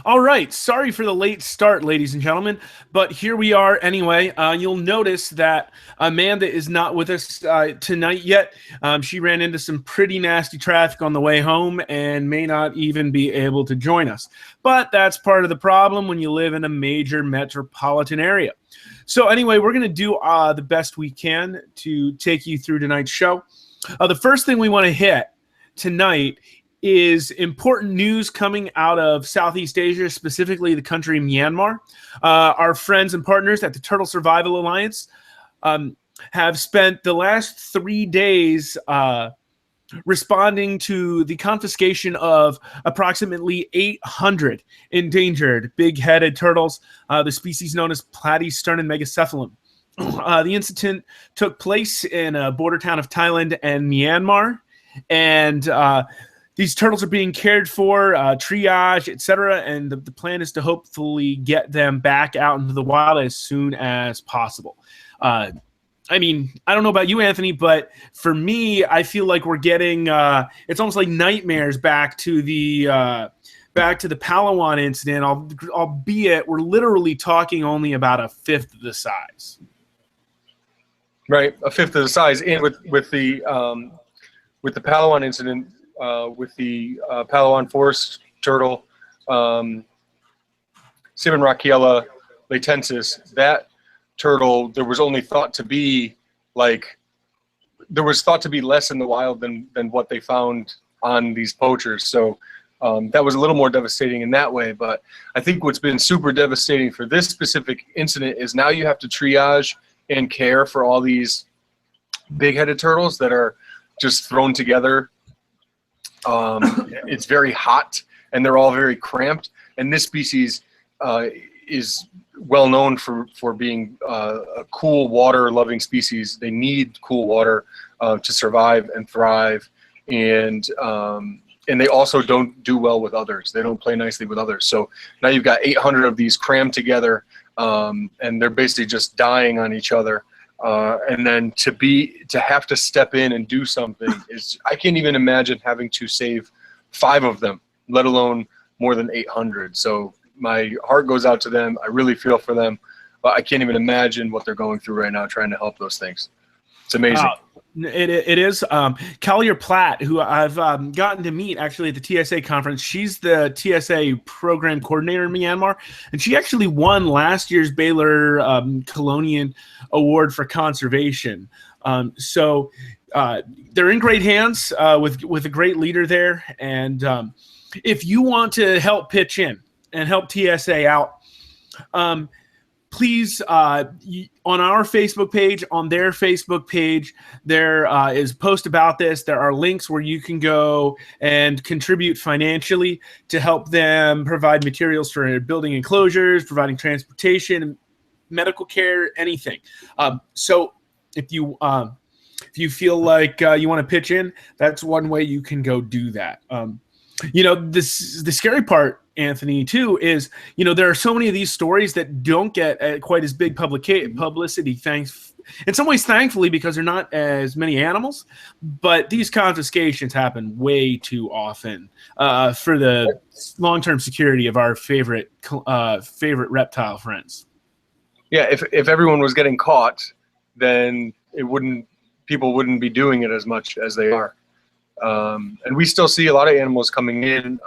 All right, sorry for the late start, ladies and gentlemen, but here we are anyway. You'll notice that Amanda is not with us tonight yet. She ran into some pretty nasty traffic on the way home and may not even be able to join us. But that's part of the problem when you live in a major metropolitan area. So anyway, we're going to do the best we can to take you through tonight's show. The first thing we want to hit tonight is important news coming out of Southeast Asia, specifically the country Myanmar. Our friends and partners at the Turtle Survival Alliance have spent the last 3 days responding to the confiscation of approximately 800 endangered big-headed turtles, the species known as Platysternon megacephalum. The incident took place in a border town of Thailand and Myanmar, and these turtles are being cared for, triage, etc., and the plan is to hopefully get them back out into the wild as soon as possible. I mean, I don't know about you, Anthony, but for me, I feel like we're getting it's almost like nightmares back to the Palawan incident, albeit we're literally talking only about a fifth of the size. Right, a fifth of the size, and with the Palawan incident. With the Palawan forest turtle, Simonrachella latensis, that turtle, there was thought to be less in the wild than what they found on these poachers. So that was a little more devastating in that way. But I think what's been super devastating for this specific incident is now you have to triage and care for all these big-headed turtles that are just thrown together. It's very hot and they're all very cramped, and this species is well known for being a cool water loving species. They need cool water to survive and thrive, and they also don't do well with others. They don't play nicely with others. So now you've got 800 of these crammed together, and they're basically just dying on each other. And then to have to step in and do something is, I can't even imagine having to save 5 of them, let alone more than 800. So my heart goes out to them. I really feel for them, but I can't even imagine what they're going through right now trying to help those things. It's amazing. It is. Collier Platt, who I've gotten to meet actually at the TSA conference, she's the TSA program coordinator in Myanmar, and she actually won last year's Baylor Colonian Award for Conservation. So they're in great hands with a great leader there. And if you want to help pitch in and help TSA out, please, on our Facebook page, on their Facebook page, there is a post about this. There are links where you can go and contribute financially to help them provide materials for building enclosures, providing transportation, medical care, anything. So if you feel like you want to pitch in, that's one way you can go do that. The scary part, Anthony, too, is, there are so many of these stories that don't get quite as big publicity, in some ways, thankfully, because there are not as many animals, but these confiscations happen way too often for the long-term security of our favorite reptile friends. Yeah, if everyone was getting caught, then people wouldn't be doing it as much as they are. And we still see a lot of animals coming in.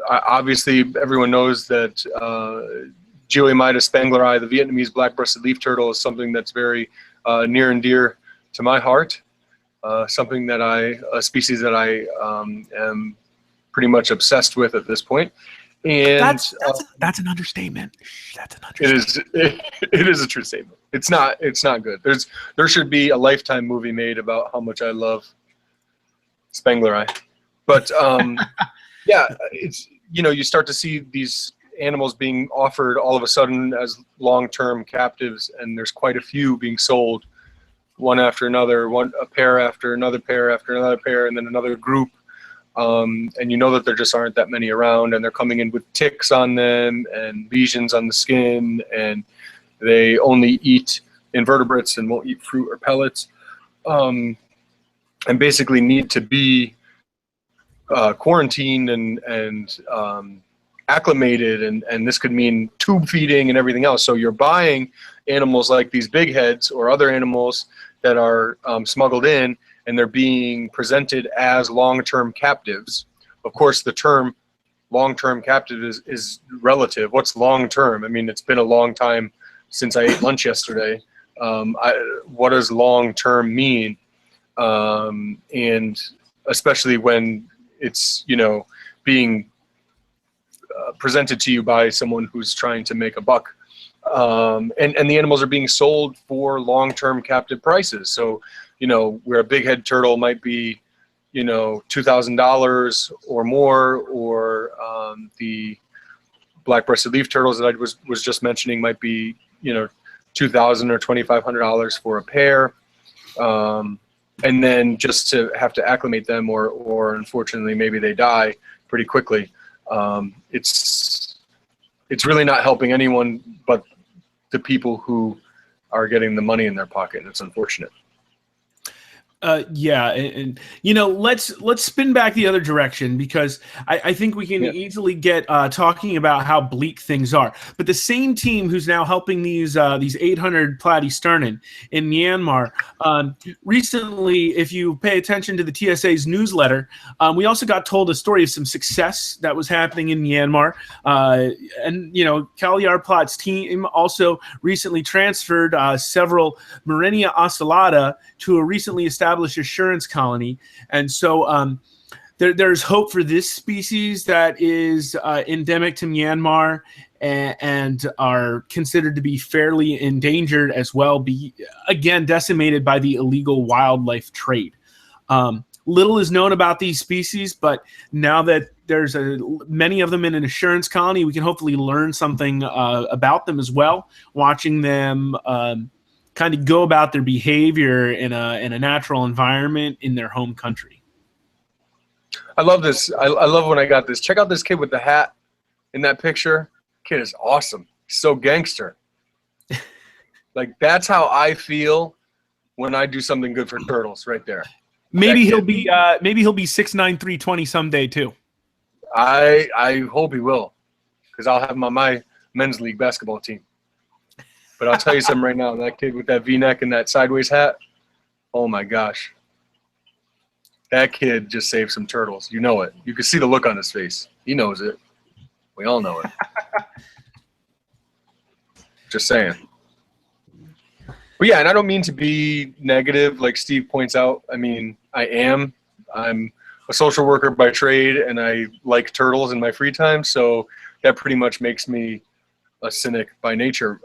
Obviously, everyone knows that Geoemyda spengleri, the Vietnamese black-breasted leaf turtle, is something that's very near and dear to my heart. A species that I am pretty much obsessed with at this point. And that's an understatement. That's an understatement. It is a true statement. It's not good. There should be a Lifetime movie made about how much I love spengleri. But yeah, it's, you start to see these animals being offered all of a sudden as long-term captives, and there's quite a few being sold, one after another, a pair after another pair after another pair, and then another group. And that there just aren't that many around, and they're coming in with ticks on them and lesions on the skin, and they only eat invertebrates and won't eat fruit or pellets, and basically need to be quarantined and acclimated, and this could mean tube feeding and everything else. So you're buying animals like these big heads or other animals that are smuggled in, and they're being presented as long-term captives. Of course, the term long-term captive is relative. What's long-term? I mean, it's been a long time since I ate lunch yesterday. What does long-term mean? And especially when it's, you know, being presented to you by someone who's trying to make a buck. And the animals are being sold for long-term captive prices. So, you know, where a big head turtle might be, you know, $2,000 or more, or the black-breasted leaf turtles that I was just mentioning might be, you know, $2,000 or $2,500 for a pair. And then just to have to acclimate them, or unfortunately maybe they die pretty quickly. It's really not helping anyone but the people who are getting the money in their pocket, and it's unfortunate. Yeah, and you know, let's spin back the other direction, because I think we can easily get talking about how bleak things are. But the same team who's now helping these 800 Platysternon in Myanmar, recently, if you pay attention to the TSA's newsletter, we also got told a story of some success that was happening in Myanmar. And you know, Kalyar Plat's team also recently transferred several Murenia oscillata to a recently established assurance colony. And so there's hope for this species that is endemic to Myanmar and are considered to be fairly endangered as well, again decimated by the illegal wildlife trade. Little is known about these species, but now that there's many of them in an assurance colony, we can hopefully learn something about them as well, watching them kind of go about their behavior in a natural environment in their home country. I love this. I love when I got this. Check out this kid with the hat in that picture. Kid is awesome. He's so gangster. Like, that's how I feel when I do something good for turtles, right there. Maybe he'll be 6'9", 320 someday too. I hope he will, because I'll have him on my men's league basketball team. But I'll tell you something right now, that kid with that V-neck and that sideways hat, oh my gosh. That kid just saved some turtles. You know it. You can see the look on his face. He knows it. We all know it. Just saying. But yeah, and I don't mean to be negative like Steve points out. I mean, I am. I'm a social worker by trade, and I like turtles in my free time, so that pretty much makes me a cynic by nature.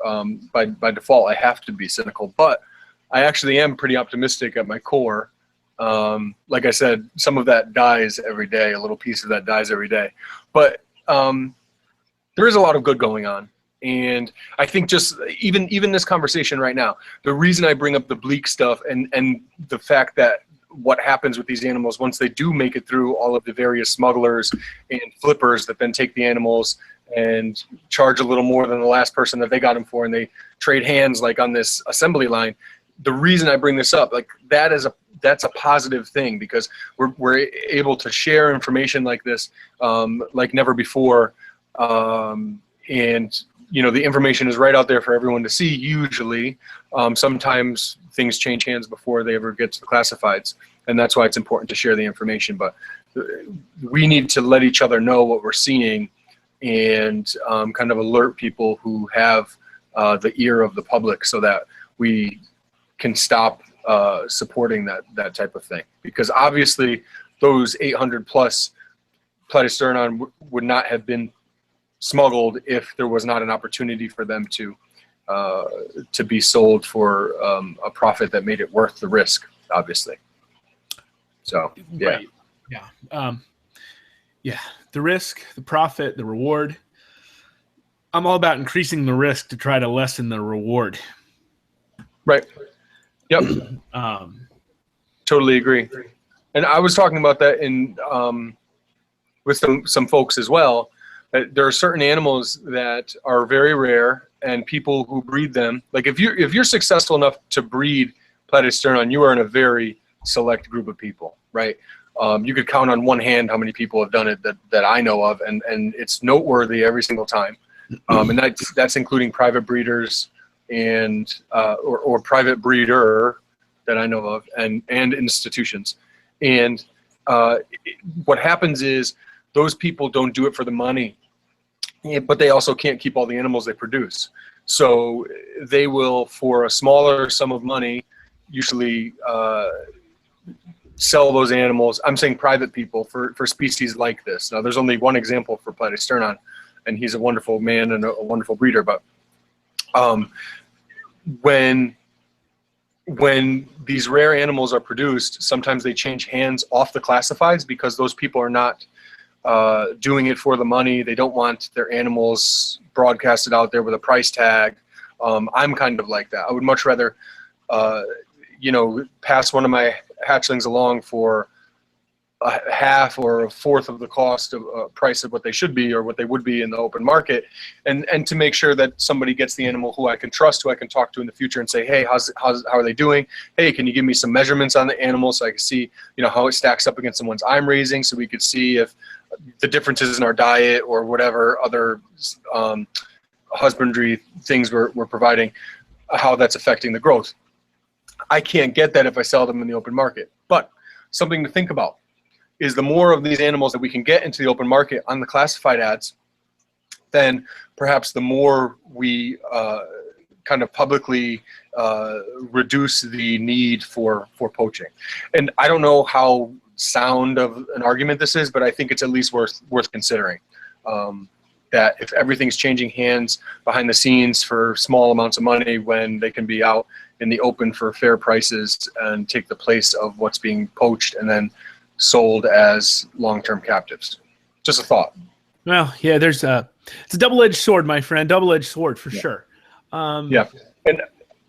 By default, I have to be cynical, but I actually am pretty optimistic at my core. Like I said, some of that dies every day, a little piece of that dies every day, but there is a lot of good going on. And I think just even this conversation right now, the reason I bring up the bleak stuff and the fact that what happens with these animals once they do make it through all of the various smugglers and flippers that then take the animals and charge a little more than the last person that they got them for, and they trade hands like on this assembly line. The reason I bring this up, like, that's a positive thing, because we're able to share information like this like never before, and you know, the information is right out there for everyone to see usually. Sometimes things change hands before they ever get to the classifieds, and that's why it's important to share the information. But we need to let each other know what we're seeing, and kind of alert people who have the ear of the public, so that we can stop supporting that type of thing. Because obviously those 800 plus Platysternon would not have been smuggled if there was not an opportunity for them to be sold for a profit that made it worth the risk, obviously. So yeah. Right. Yeah. The risk, the profit, the reward. I'm all about increasing the risk to try to lessen the reward. Right. Yep. Totally agree. And I was talking about that in with some folks as well. There are certain animals that are very rare, and people who breed them, like if you're successful enough to breed Platysternon, you are in a very select group of people, right? You could count on one hand how many people have done it that I know of, and it's noteworthy every single time. And that's including private breeders and or private breeder that I know of, and institutions. And what happens is those people don't do it for the money, but they also can't keep all the animals they produce. So they will, for a smaller sum of money, usually sell those animals. I'm saying private people for species like this. Now, there's only one example for Platysternon, and he's a wonderful man and a wonderful breeder. But when these rare animals are produced, sometimes they change hands off the classifieds because those people are not doing it for the money. They don't want their animals broadcasted out there with a price tag. I'm kind of like that. I would much rather, pass one of my hatchlings along for a half or a fourth of the cost of price of what they should be or what they would be in the open market, and to make sure that somebody gets the animal who I can trust, who I can talk to in the future and say, hey, how are they doing? Hey, can you give me some measurements on the animal so I can see, how it stacks up against the ones I'm raising, so we could see if the differences in our diet or whatever other husbandry things we're providing, how that's affecting the growth. I can't get that if I sell them in the open market. But something to think about is the more of these animals that we can get into the open market on the classified ads, then perhaps the more we kind of publicly reduce the need for poaching. And I don't know how sound of an argument this is, but I think it's at least worth considering. That if everything's changing hands behind the scenes for small amounts of money when they can be out in the open for fair prices and take the place of what's being poached and then sold as long-term captives. Just a thought. Well, yeah, it's a double-edged sword, my friend. Double-edged sword for sure. Yeah, and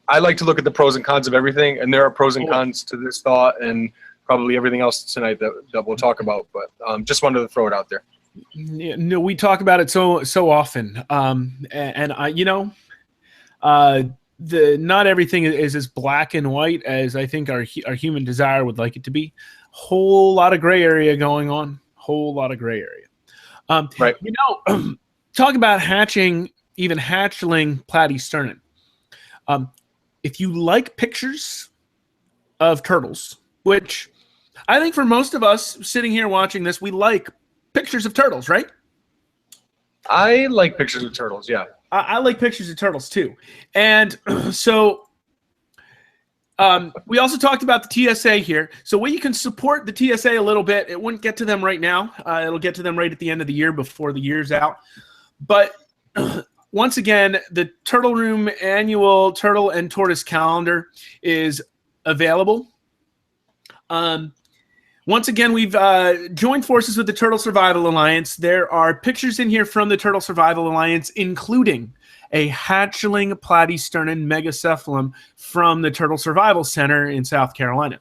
I like to look at the pros and cons of everything, and there are pros and cons to this thought and probably everything else tonight that we'll talk about. But just wanted to throw it out there. Yeah, no, we talk about it so often, and not everything is as black and white as I think our human desire would like it to be. Whole lot of gray area going on. Whole lot of gray area. Right. Talk about hatchling Platysternon. If you like pictures of turtles, which I think for most of us sitting here watching this, we like pictures of turtles, right? I like pictures of turtles, yeah. I like pictures of turtles too. And so we also talked about the TSA here. So where you can support the TSA a little bit, it wouldn't get to them right now. It'll get to them right at the end of the year before the year's out. But once again, the Turtle Room annual Turtle and Tortoise calendar is available. Once again, we've joined forces with the Turtle Survival Alliance. There are pictures in here from the Turtle Survival Alliance, including a hatchling Platysternon megacephalum from the Turtle Survival Center in South Carolina.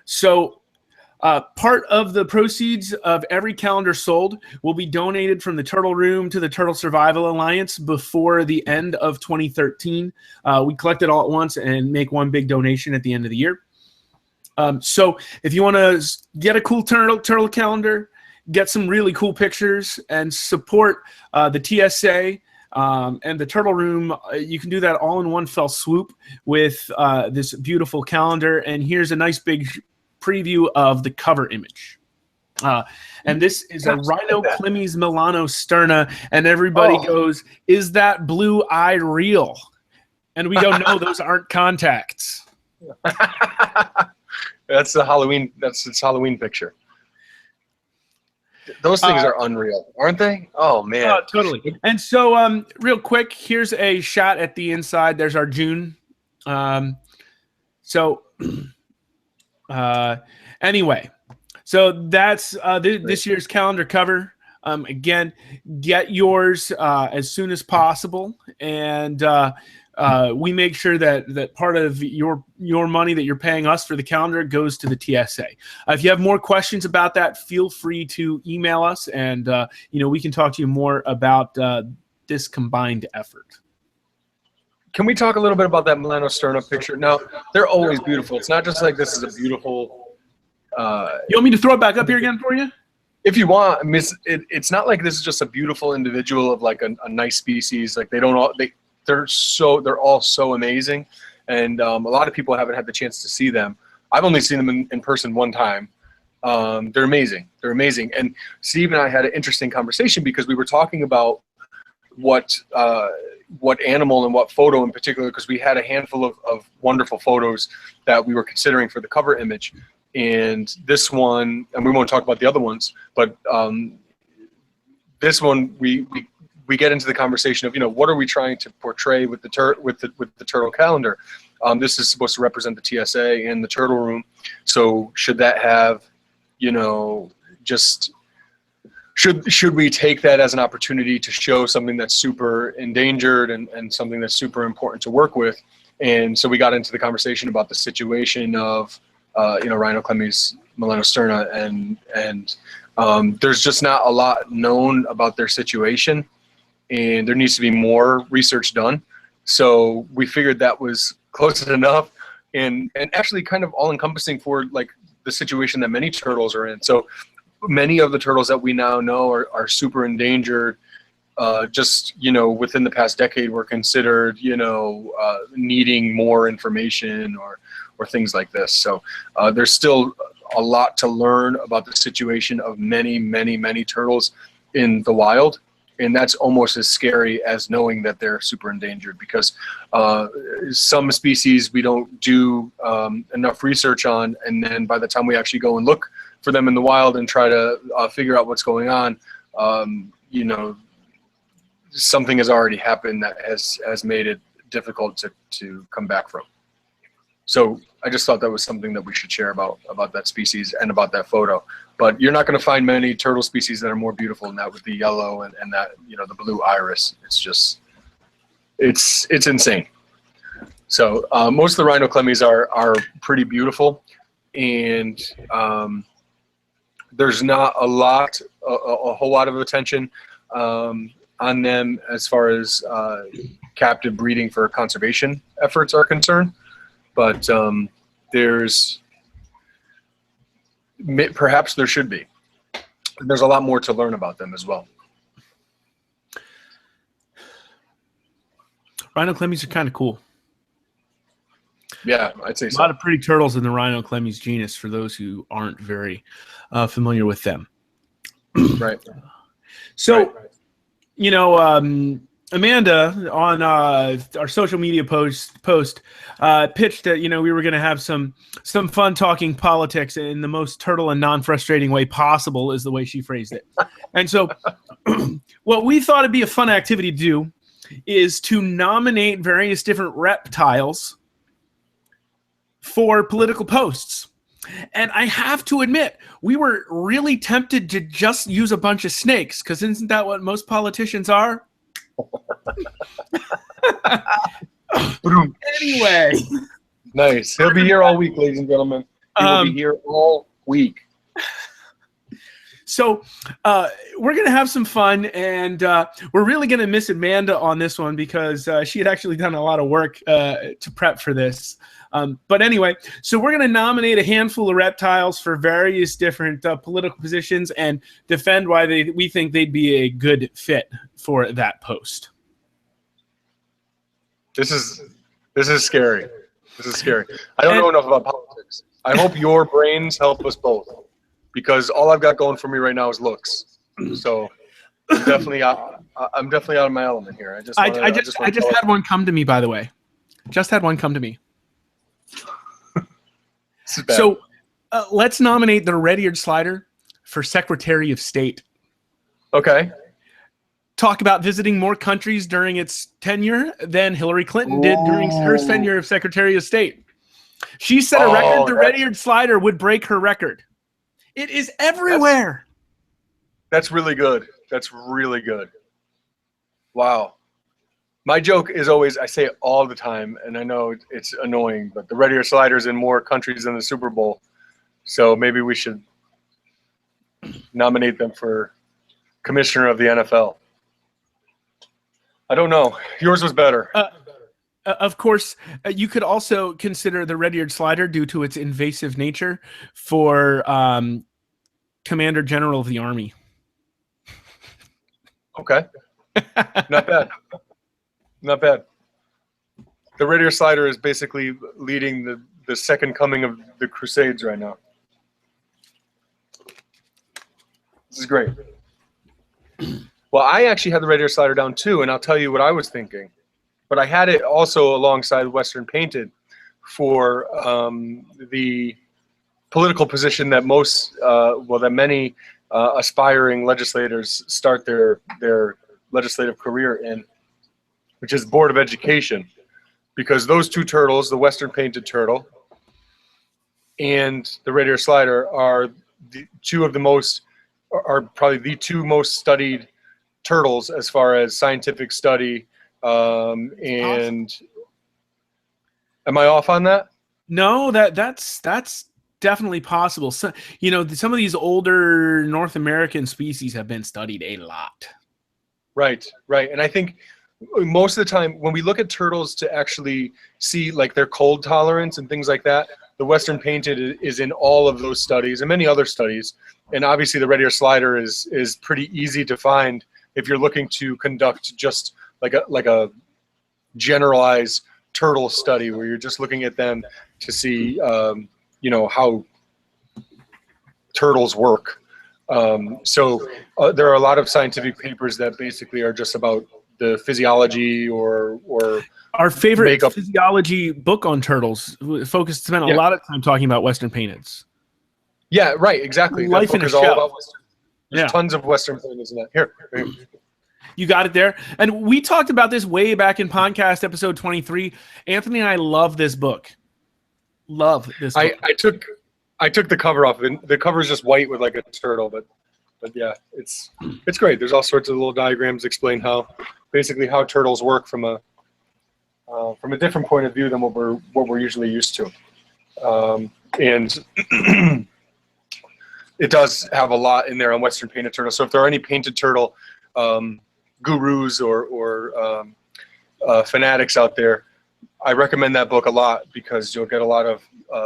So part of the proceeds of every calendar sold will be donated from the Turtle Room to the Turtle Survival Alliance before the end of 2013. We collect it all at once and make one big donation at the end of the year. So if you want to get a cool turtle calendar, get some really cool pictures, and support the TSA and the Turtle Room, you can do that all in one fell swoop with this beautiful calendar. And here's a nice big preview of the cover image. And this is a Rhinoclimes melanosterna, and everybody goes, "Is that blue eye real?" And we go, "No, those aren't contacts." That's the Halloween. That's its Halloween picture. Those things are unreal, aren't they? Oh man, totally. And so, real quick, here's a shot at the inside. There's our June. Anyway, so that's this year's calendar cover. Again, get yours as soon as possible, and we make sure that part of your money that you're paying us for the calendar goes to the TSA. If you have more questions about that, feel free to email us, and we can talk to you more about this combined effort. Can we talk a little bit about that melanosterna picture? Now, they're always beautiful. It's not just like this is a beautiful You want me to throw it back up here again for you? If you want, I mean, it's not like this is just a beautiful individual of like a nice species. Like they're all so amazing, and a lot of people haven't had the chance to see them. I've only seen them in person one time. They're amazing. They're amazing. And Steve and I had an interesting conversation because we were talking about what animal and what photo in particular, because we had a handful of wonderful photos that we were considering for the cover image. And this one, and we won't talk about the other ones, but this one we get into the conversation of, you know, what are we trying to portray with the turtle calendar? This is supposed to represent the TSA and the turtle room. So should that have, you know, just should we take that as an opportunity to show something that's super endangered and something that's super important to work with? And so we got into the conversation about the situation of Rhinoclemys melanosterna, and there's just not a lot known about their situation, and there needs to be more research done. So we figured that was close enough and actually kind of all-encompassing for like the situation that many turtles are in. So many of the turtles that we now know are super endangered. Just, you know, within the past decade were considered, you know, needing more information or things like this. So there's still a lot to learn about the situation of many, many, many turtles in the wild. And that's almost as scary as knowing that they're super endangered, because some species we don't do enough research on. And then by the time we actually go and look for them in the wild and try to figure out what's going on, you know, something has already happened that has made it difficult to come back from. So I just thought that was something that we should share about that species and about that photo. But you're not going to find many turtle species that are more beautiful than that, with the yellow and that, you know, the blue iris. It's just, it's insane. So most of the Rhinoclemys are pretty beautiful, and there's not a whole lot of attention on them as far as captive breeding for conservation efforts are concerned. But perhaps there should be. There's a lot more to learn about them as well. Rhinoclemys are kind of cool. Yeah, I'd say so. A lot of pretty turtles in the Rhinoclemys genus for those who aren't very familiar with them. Right. So, right. You know, Amanda on our social media post pitched that, you know, we were going to have some fun talking politics in the most turtle and non-frustrating way possible, is the way she phrased it. And so what we thought it'd be a fun activity to do is to nominate various different reptiles for political posts. And I have to admit, we were really tempted to just use a bunch of snakes, because isn't that what most politicians are? Anyway. Nice. He'll be here all week, ladies and gentlemen. He will be here all week. So we're going to have some fun, and we're really going to miss Amanda on this one, because she had actually done a lot of work to prep for this. But anyway, so we're going to nominate a handful of reptiles for various different political positions and defend why we think they'd be a good fit for that post. This is scary. This is scary. I don't know enough about politics. I hope your brains help us both, because all I've got going for me right now is looks. So I'm definitely out of my element here. I just had one come to me, by the way. Just had one come to me. So let's nominate the red-eared slider for Secretary of State. Okay. Talk about visiting more countries during its tenure than Hillary Clinton did during her tenure of Secretary of State. She set a record. The red-eared slider would break her record. It is everywhere. That's really good. That's really good. Wow. My joke is always, I say it all the time, and I know it's annoying, but the red-eared slider's in more countries than the Super Bowl. So maybe we should nominate them for commissioner of the NFL. I don't know. Yours was better. Of course, you could also consider the red-eared slider due to its invasive nature for Commander General of the Army. Okay, not bad. Not bad. The red-eared slider is basically leading the second coming of the Crusades right now. This is great. Well, I actually had the red-eared slider down too, and I'll tell you what I was thinking. But I had it also alongside Western painted for the political position that that many aspiring legislators start their legislative career in, which is Board of Education, because those two turtles, the Western painted turtle and the red-eared slider, are probably the two most studied turtles as far as scientific study. And am I off on that? No, that's definitely possible. So, some of these older North American species have been studied a lot. Right. And I think most of the time when we look at turtles to actually see like their cold tolerance and things like that, the Western painted is in all of those studies and many other studies. And obviously the red-eared slider is pretty easy to find if you're looking to conduct just like a generalized turtle study where you're just looking at them to see how turtles work. So there are a lot of scientific papers that basically are just about the physiology or our favorite makeup. Physiology book on turtles spent a lot of time talking about Western painteds. Yeah, right, exactly. Life that book in a is all shell. about Western. There's tons of Western painteds in that. Here. You got it there. And we talked about this way back in Pondcast episode 23. Anthony and I love this book. Love this book. I took the cover off. The cover is just white with like a turtle, but yeah, it's great. There's all sorts of little diagrams explain how turtles work from a different point of view than what we're usually used to. And it does have a lot in there on Western painted turtle. So if there are any painted turtle gurus or fanatics out there, I recommend that book a lot because you'll get a lot of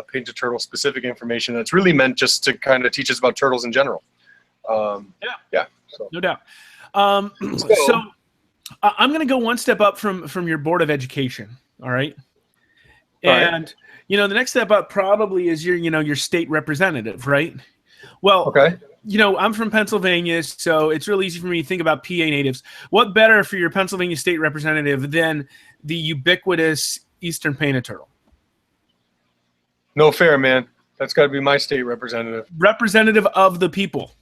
painted turtle specific information that's really meant just to kind of teach us about turtles in general. Yeah. So. No doubt. So I'm going to go one step up from your Board of Education. All right. And, the next step up probably is your state representative, right? Well, okay. I'm from Pennsylvania, so it's real easy for me to think about PA natives. What better for your Pennsylvania state representative than the ubiquitous Eastern painted turtle? No fair, man. That's got to be my state representative. Representative of the people.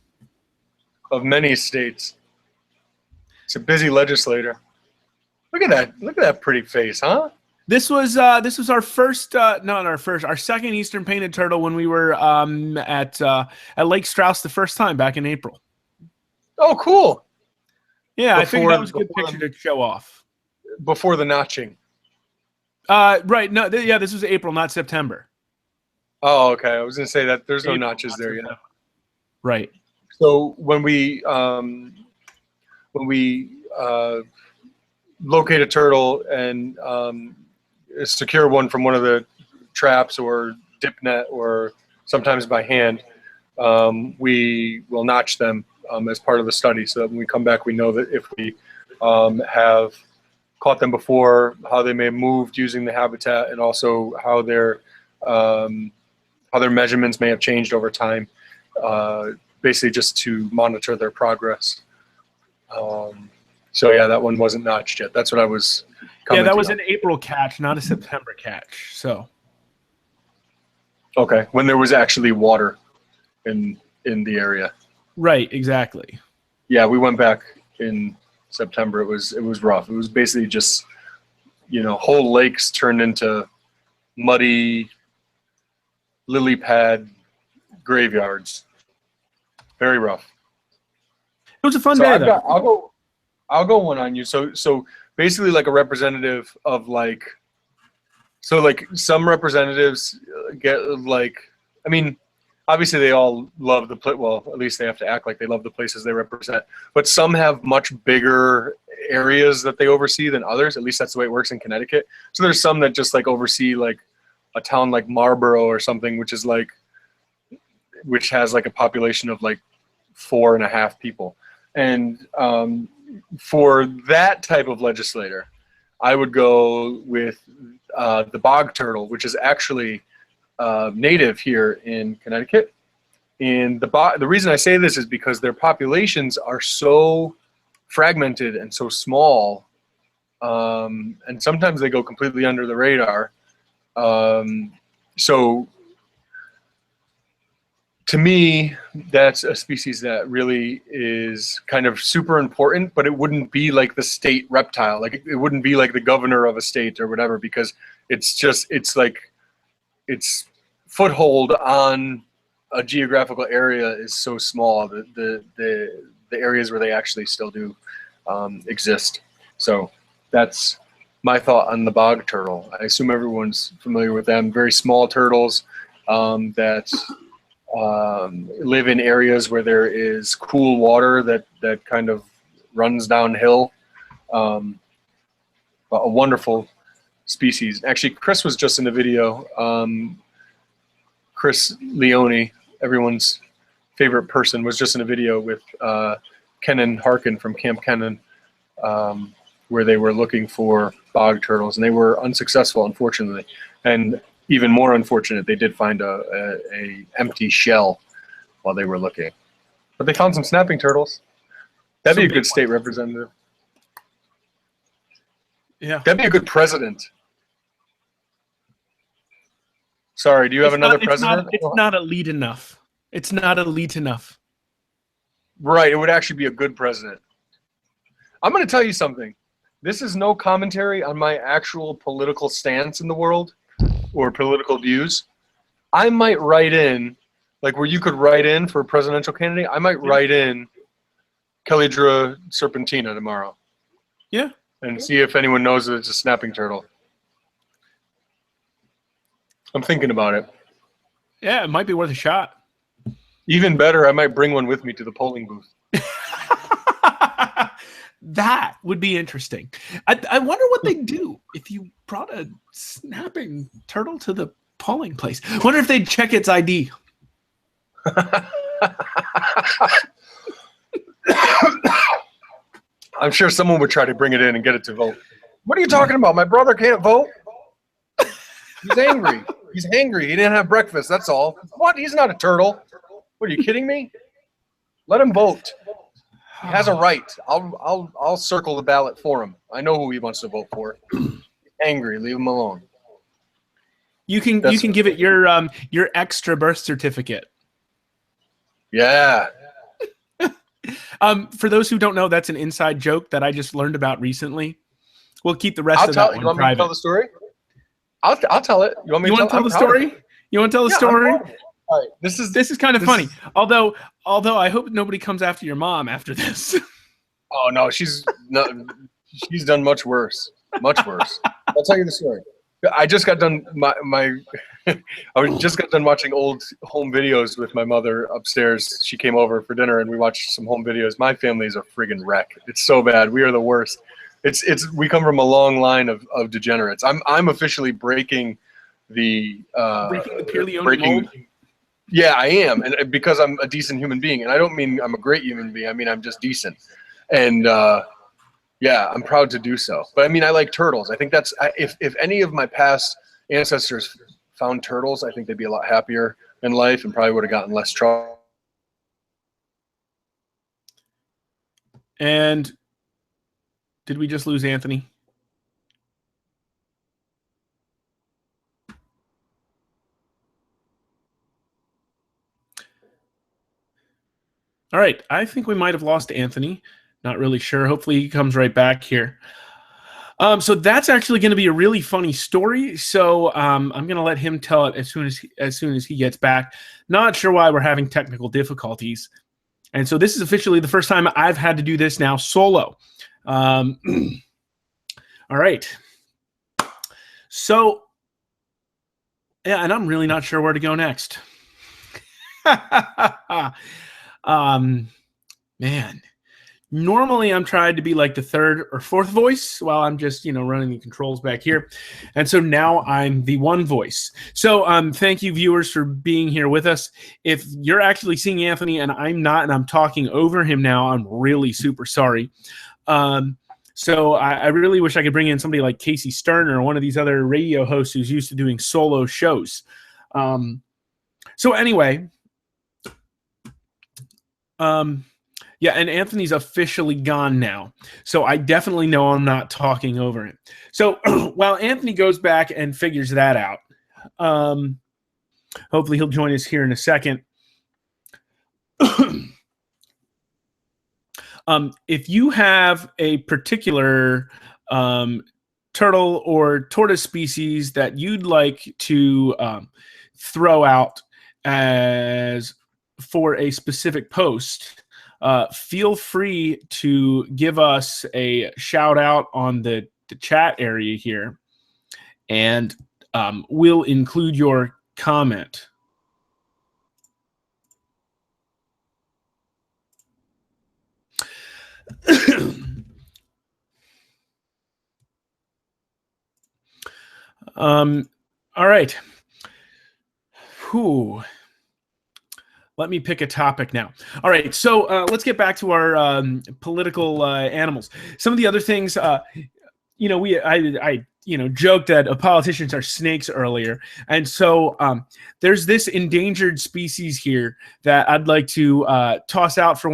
Of many states. It's a busy legislator. Look at that. Look at that pretty face, huh? This was our first, our second Eastern painted turtle when we were at Lake Strauss the first time back in April. Oh, cool. Yeah, I figured that was a good picture to show off. Before the notching. Right. No, this was April, not September. Oh, okay. I was going to say that there's no notches there yet. Right. So when we locate a turtle and secure one from one of the traps or dip net or sometimes by hand, we will notch them as part of the study so that when we come back we know that if we have caught them before, how they may have moved using the habitat, and also how their measurements may have changed over time, basically just to monitor their progress. So yeah, that one wasn't notched yet. That's what I was commenting that was on. an April catch, not a September catch. So okay, when there was actually water in the area. Right, exactly. Yeah, we went back in September. It was rough. It was basically just, whole lakes turned into muddy lily pad graveyards. Very rough. It was a fun day, though. I'll go one on you. So basically like a representative of so some representatives get obviously they all love the place. Well, at least they have to act like they love the places they represent. But some have much bigger areas that they oversee than others. At least that's the way it works in Connecticut. So there's some that just like oversee like a town like Marlborough or something, which is like, which has like a population of like 4.5 people. And for that type of legislator, I would go with the bog turtle, which is actually native here in Connecticut. And the reason I say this is because their populations are so fragmented and so small, and sometimes they go completely under the radar. So to me, that's a species that really is kind of super important, but it wouldn't be like the state reptile. Like it wouldn't be like the governor of a state or whatever, because it's like its foothold on a geographical area is so small. The areas where they actually still do exist. So that's my thought on the bog turtle. I assume everyone's familiar with them. Very small turtles that live in areas where there is cool water that kind of runs downhill. A wonderful species. Actually, Chris was just in the video. Chris Leone, everyone's favorite person, was just in a video with Kennan Harkin from Camp Kennan, where they were looking for bog turtles, and they were unsuccessful, unfortunately. And even more unfortunate, they did find a empty shell while they were looking. But they found some snapping turtles. That'd be a good state representative. Yeah. That'd be a good president. Sorry, do you have another president? It's not elite enough. It's not elite enough. Right, it would actually be a good president. I'm going to tell you something. This is no commentary on my actual political stance in the world or political views. I might write in, like where you could write in for a presidential candidate, I might write in Kelly-Dra Serpentina tomorrow. Yeah. And see if anyone knows that it's a snapping turtle. I'm thinking about it. Yeah, it might be worth a shot. Even better, I might bring one with me to the polling booth. That would be interesting. I wonder what they'd do if you brought a snapping turtle to the polling place. Wonder if they'd check its ID. I'm sure someone would try to bring it in and get it to vote. What are you talking about? My brother can't vote. He's angry. He's hangry. He didn't have breakfast. That's all. What? He's not a turtle. What, are you kidding me? Let him vote. He has a right. I'll circle the ballot for him. I know who he wants to vote for. He's angry. Leave him alone. You can give it your extra birth certificate. Yeah. For those who don't know, that's an inside joke that I just learned about recently. We'll keep the rest of that one you want private. me to tell the story? I'll tell it. You want me to tell the story? You want to tell the story? All right. This is kind of funny. Although I hope nobody comes after your mom after this. Oh no, she's done much worse. Much worse. I'll tell you the story. I just got done I just got done watching old home videos with my mother upstairs. She came over for dinner and we watched some home videos. My family is a friggin' wreck. It's so bad. We are the worst. We come from a long line of degenerates. I'm officially breaking the purely only mold. Yeah, I am, and because I'm a decent human being, and I don't mean I'm a great human being. I mean I'm just decent, and yeah, I'm proud to do so. But I mean I like turtles. I think that's if any of my past ancestors found turtles, I think they'd be a lot happier in life and probably would have gotten less trouble. And did we just lose Anthony? All right. I think we might have lost Anthony. Not really sure. Hopefully he comes right back here. So that's actually going to be a really funny story. So I'm going to let him tell it as soon as he gets back. Not sure why we're having technical difficulties. And so this is officially the first time I've had to do this now solo. All right. So, yeah, and I'm really not sure where to go next. Man. Normally, I'm trying to be like the third or fourth voice while I'm just, running the controls back here. And so now I'm the one voice. So thank you, viewers, for being here with us. If you're actually seeing Anthony and I'm not, and I'm talking over him now, I'm really super sorry. So I really wish I could bring in somebody like Casey Stern or one of these other radio hosts who's used to doing solo shows. So anyway, yeah, and Anthony's officially gone now. So I definitely know I'm not talking over him. So while Anthony goes back and figures that out, hopefully he'll join us here in a second. If you have a particular turtle or tortoise species that you'd like to throw out as for a specific post, feel free to give us a shout out on the chat area here, and we'll include your comment. All right. Whew. Let me pick a topic now. All right, so let's get back to our political animals. Some of the other things, I joked that politicians are snakes earlier, and so there's this endangered species here that I'd like to toss out for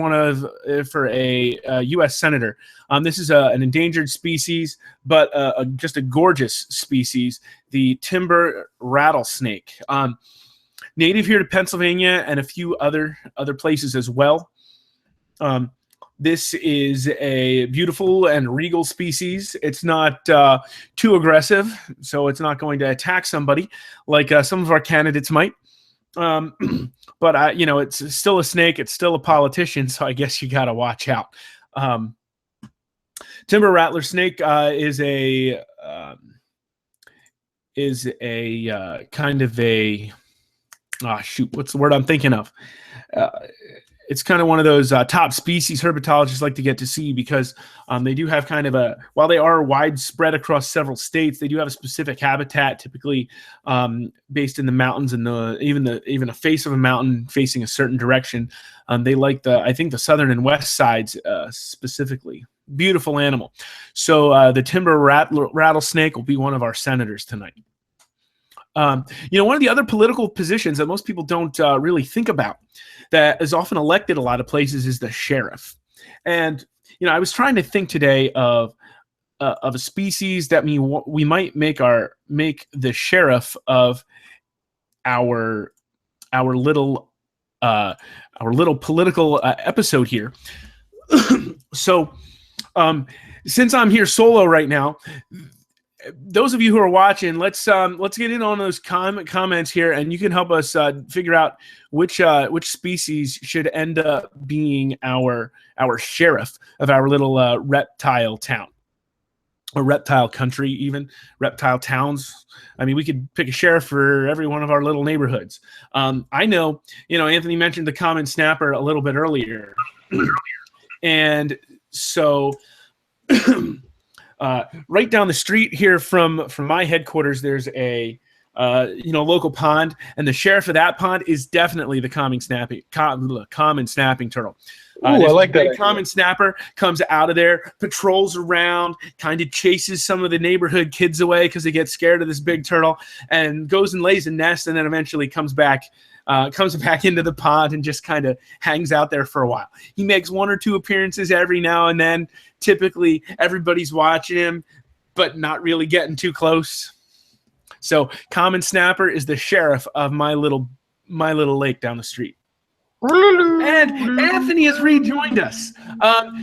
a U.S. senator. This is an endangered species, but just a gorgeous species, the timber rattlesnake. Native here to Pennsylvania and a few other places as well. This is a beautiful and regal species. It's not too aggressive, so it's not going to attack somebody like some of our candidates might. But it's still a snake. It's still a politician, so I guess you got to watch out. Timber rattler snake is a kind of a what's the word I'm thinking of? It's kind of one of those top species herpetologists like to get to see because they do have kind of while they are widespread across several states, they do have a specific habitat, typically based in the mountains and even a face of a mountain facing a certain direction. They like the southern and west sides specifically. Beautiful animal. So the timber rattlesnake will be one of our senators tonight. One of the other political positions that most people don't really think about that is often elected a lot of places is the sheriff. And, I was trying to think today of a species that we might make the sheriff of our little political episode here. So, since I'm here solo right now, those of you who are watching, let's get in on those comments here, and you can help us figure out which species should end up being our sheriff of our little reptile town, or reptile country, even reptile towns. I mean, we could pick a sheriff for every one of our little neighborhoods. I know, Anthony mentioned the common snapper a little bit earlier, and so. Right down the street here from my headquarters, there's a local pond, and the sheriff of that pond is definitely the common snapping turtle. Ooh, I like that. The common snapper comes out of there, patrols around, kind of chases some of the neighborhood kids away because they get scared of this big turtle, and goes and lays a nest, and then eventually comes back into the pond and just kind of hangs out there for a while. He makes one or two appearances every now and then. Typically, everybody's watching him, but not really getting too close. So, common snapper is the sheriff of my little lake down the street. And Anthony has rejoined us.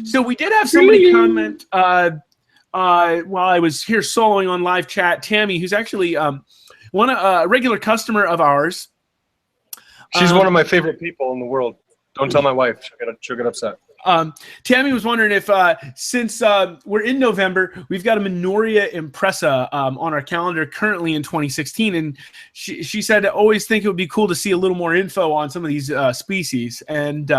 So we did have somebody comment while I was here soloing on live chat. Tammy, who's actually a regular customer of ours. She's one of my favorite people in the world. Don't tell my wife; she'll get upset. Tammy was wondering if, since we're in November, we've got a Minoria impressa on our calendar currently in 2016, and she said, I always think it would be cool to see a little more info on some of these species. And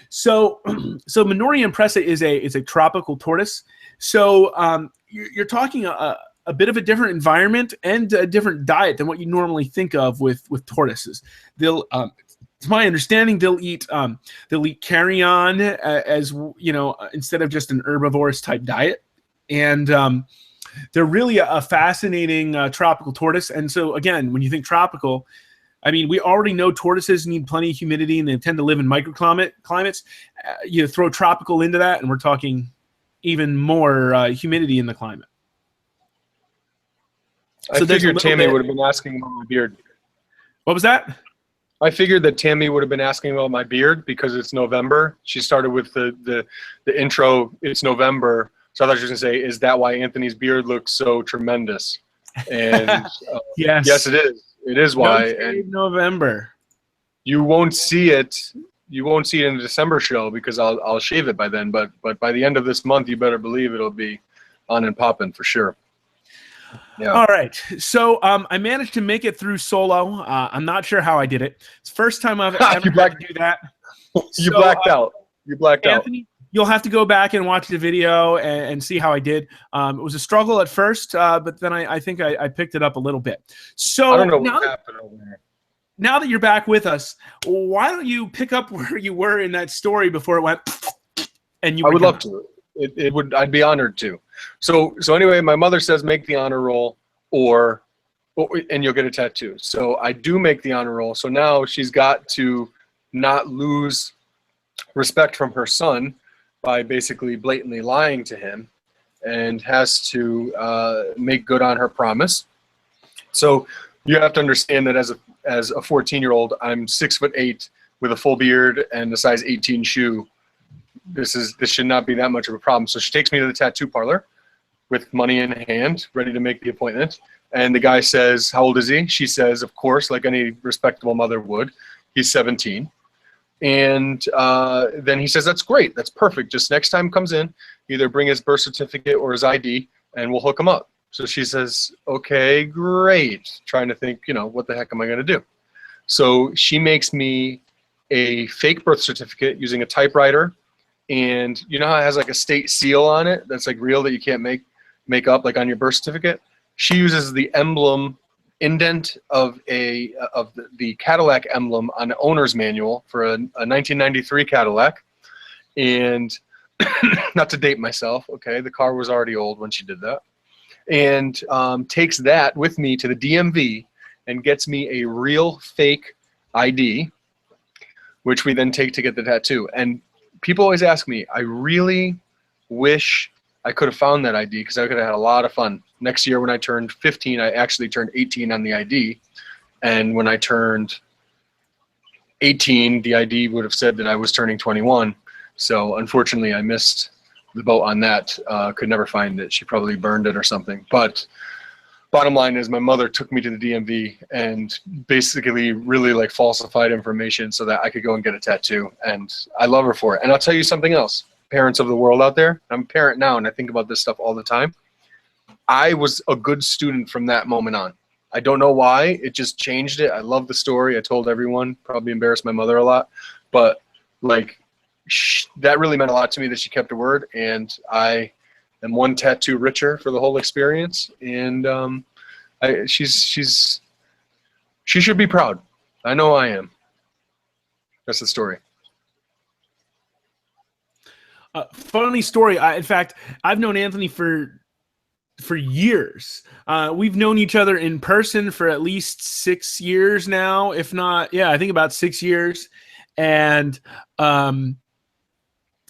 so Minoria impressa is a tropical tortoise. So you're talking a bit of a different environment and a different diet than what you normally think of with tortoises. They'll it's my understanding they'll eat carrion as you know, instead of just an herbivorous type diet, and they're really a fascinating tropical tortoise. And so again, when you think tropical, I mean, we already know tortoises need plenty of humidity and they tend to live in microclimates. You throw tropical into that, and we're talking even more humidity in the climate. I figured Tammy would have been asking about my beard. What was that? I figured that Tammy would have been asking about my beard because it's November. She started with the intro, it's November. So I thought she was going to say, is that why Anthony's beard looks so tremendous? And yes, it is. It is why. And November. You won't see it. You won't see it in the December show because I'll shave it by then. But by the end of this month, you better believe it'll be on and popping for sure. Yeah. All right. So I managed to make it through solo. I'm not sure how I did it. It's the first time I've ever had to do that. You blacked out. You blacked Anthony, you'll have to go back and watch the video and see how I did. It was a struggle at first, but then I think I picked it up a little bit. So I don't know what happened over there. Now that you're back with us, why don't you pick up where you were in that story before it went and you I would love to. It would. I'd be honored to. So anyway, my mother says make the honor roll and you'll get a tattoo. So I do make the honor roll. So now she's got to not lose respect from her son by basically blatantly lying to him, and has to make good on her promise. So you have to understand that as a 14-year-old, I'm 6'8" with a full beard and a size 18 shoe. This should not be that much of a problem. So she takes me to the tattoo parlor with money in hand, ready to make the appointment. And the guy says, how old is he? She says, of course, like any respectable mother would, he's 17. And then he says, that's great. That's perfect. Just next time comes in, either bring his birth certificate or his ID, and we'll hook him up. So she says, okay, great. Trying to think, what the heck am I going to do? So she makes me a fake birth certificate using a typewriter. And you know how it has like a state seal on it that's like real that you can't make up, like on your birth certificate? She uses the emblem indent of the Cadillac emblem on the owner's manual for a 1993 Cadillac. And not to date myself, okay, the car was already old when she did that. And takes that with me to the DMV and gets me a real fake ID, which we then take to get the tattoo. And people always ask me, I really wish I could have found that ID because I could have had a lot of fun. Next year when I turned 15, I actually turned 18 on the ID. And when I turned 18, the ID would have said that I was turning 21. So unfortunately, I missed the boat on that. Could never find it. She probably burned it or something. But bottom line is my mother took me to the DMV and basically really like falsified information so that I could go and get a tattoo. And I love her for it. And I'll tell you something else. Parents of the world out there, I'm a parent now and I think about this stuff all the time. I was a good student from that moment on. I don't know why. It just changed it. I love the story. I told everyone, probably embarrassed my mother a lot. But like that really meant a lot to me that she kept her word. And I am one tattoo richer for the whole experience. And she should be proud. I know I am. That's the story. Funny story. In fact, I've known Anthony for years. We've known each other in person for at least 6 years now, if not, I think about 6 years. And I've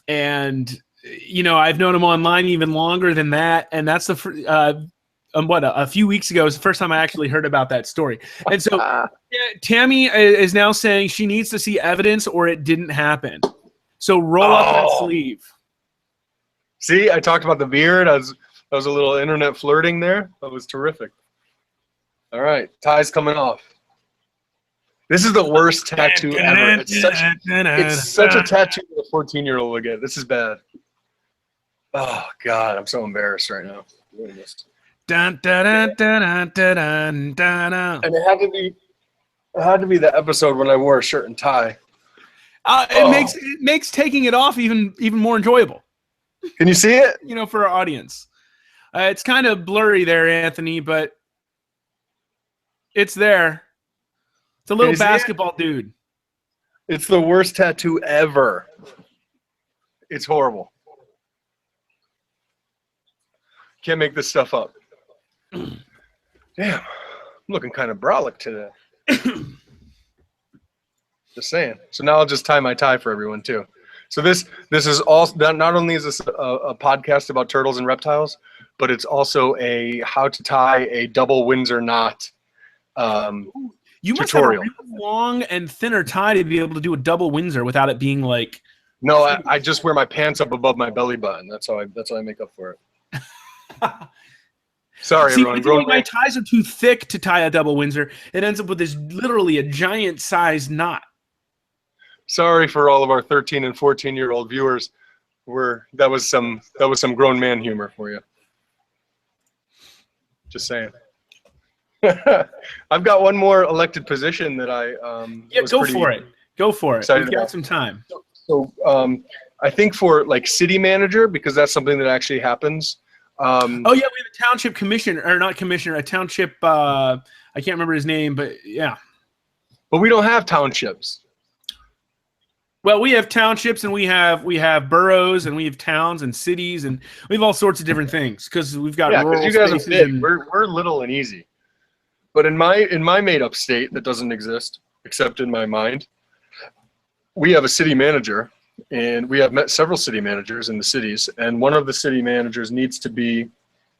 known him online even longer than that. And that's a few weeks ago was the first time I actually heard about that story. And so Tammy is now saying she needs to see evidence or it didn't happen. So roll up that sleeve. See, I talked about the beard. That was a little internet flirting there. That was terrific. All right, tie's coming off. This is the worst tattoo ever. It's such a tattoo that a 14-year-old would get. This is bad. Oh God, I'm so embarrassed right now. And it had to be the episode when I wore a shirt and tie. It makes taking it off even more enjoyable. Can you see it? You know, for our audience. It's kind of blurry there, Anthony, but it's there. It's a little basketball dude. It's the worst tattoo ever. It's horrible. Can't make this stuff up. Damn, I'm looking kind of brolic today. Just saying. So now I'll just tie my tie for everyone too. So this is all. Not only is this a podcast about turtles and reptiles, but it's also a how to tie a double Windsor knot you must tutorial. have a really long and thinner tie to be able to do a double Windsor without it being like. No, I just wear my pants up above my belly button. That's how I make up for it. Sorry, everyone. My ties are too thick to tie a double Windsor. It ends up with this literally a giant size knot. Sorry for all of our 13 and 14-year-old viewers. That was some grown man humor for you. Just saying. I've got one more elected position that I go for it. Go for it. We've got some time. So I think for like city manager, because that's something that actually happens. We have a township commissioner, or not commissioner, a township. I can't remember his name, but yeah. But we don't have townships. Well, we have townships, and we have boroughs, and we have towns and cities, and we have all sorts of different things because we've got rural you guys are big. and We're little and easy. But in my made-up state that doesn't exist, except in my mind, we have a city manager, and we have met several city managers in the cities, and one of the city managers needs to be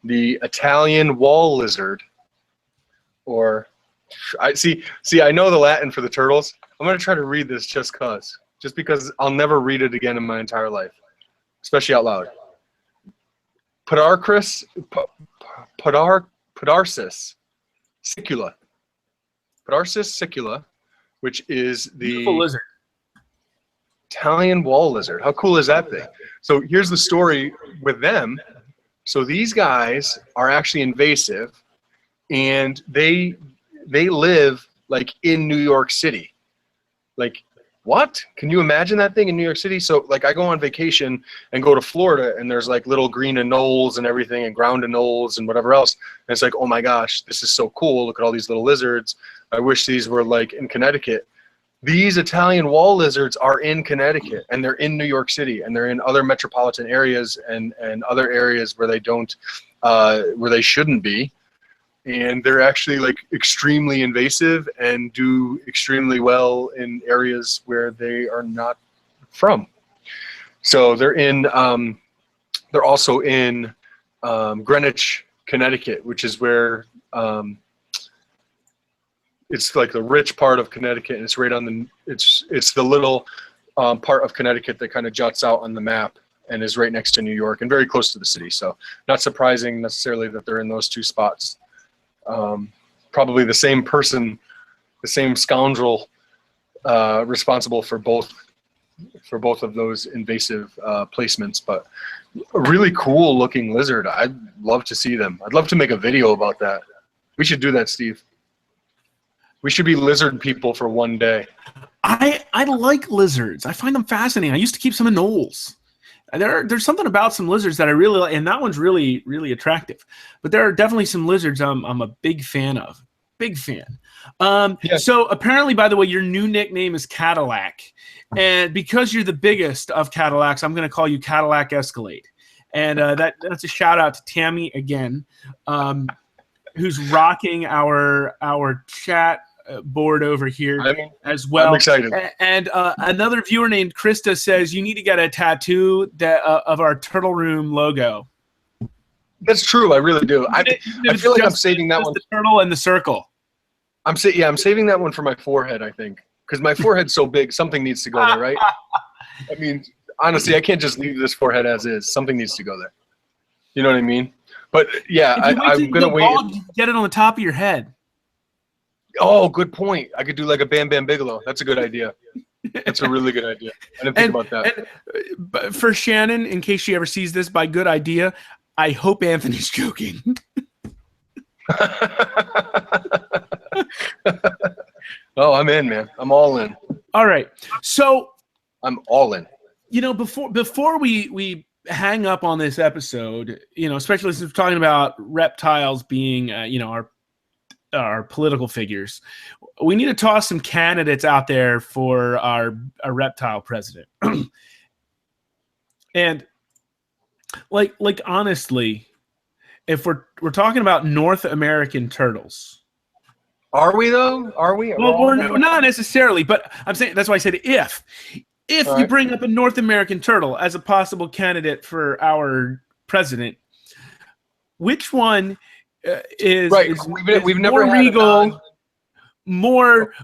the Italian wall lizard, or I know the Latin for the turtles. I'm going to try to read this just because I'll never read it again in my entire life, especially out loud. Podarcis sicula. Podarcis sicula, which is the beautiful lizard. Italian wall lizard. How cool is that thing? So here's the story with them. So these guys are actually invasive, and they live like in New York City. Like, what? Can you imagine that thing in New York City? So like I go on vacation and go to Florida, and there's like little green anoles and everything, and ground anoles and whatever else. And it's like, oh my gosh, this is so cool. Look at all these little lizards. I wish these were like in Connecticut. These Italian wall lizards are in Connecticut, and they're in New York City, and they're in other metropolitan areas and other areas where they don't, where they shouldn't be. And they're actually like extremely invasive and do extremely well in areas where they are not from. So they're also in Greenwich, Connecticut, which is where it's like the rich part of Connecticut, and it's right on it's the little part of Connecticut that kind of juts out on the map and is right next to New York and very close to the city. So not surprising necessarily that they're in those two spots. Probably the same person, the same scoundrel responsible for both of those invasive placements, but a really cool looking lizard. I'd love to see them. I'd love to make a video about that. We should do that, Steve. We should be lizard people for one day. I like lizards. I find them fascinating. I used to keep some anoles. There's something about some lizards that I really like, and that one's really, really attractive. But there are definitely some lizards I'm a big fan of. Big fan. So apparently, by the way, your new nickname is Cadillac. And because you're the biggest of Cadillacs, I'm going to call you Cadillac Escalade. And that's a shout out to Tammy again, who's rocking our chat board over here as well. I'm excited. And another viewer named Krista says you need to get a tattoo of our Turtle Room logo. That's true. I really do. I feel like I'm saving that one. The turtle and the circle. I'm saving that one for my forehead, I think, because my forehead's so big. Something needs to go there, right? I mean, honestly, I can't just leave this forehead as is. Something needs to go there. You know what I mean? But yeah, I'm gonna wait. Get it on the top of your head. Oh, good point. I could do like a Bam Bam Bigelow. That's a good idea. That's a really good idea. I didn't think about that. But for Shannon, in case she ever sees this, by good idea, I hope Anthony's joking. Oh, I'm in, man. I'm all in. All right. So I'm all in. Before we hang up on this episode, especially since we're talking about reptiles being, our political figures, we need to toss some candidates out there for our reptile president. And like honestly, if we're talking about North American turtles, are we though? Are we? Well, we're not necessarily, but I'm saying that's why I said if you bring up a North American turtle as a possible candidate for our president, which one is right? Is, we've is never more had regal, more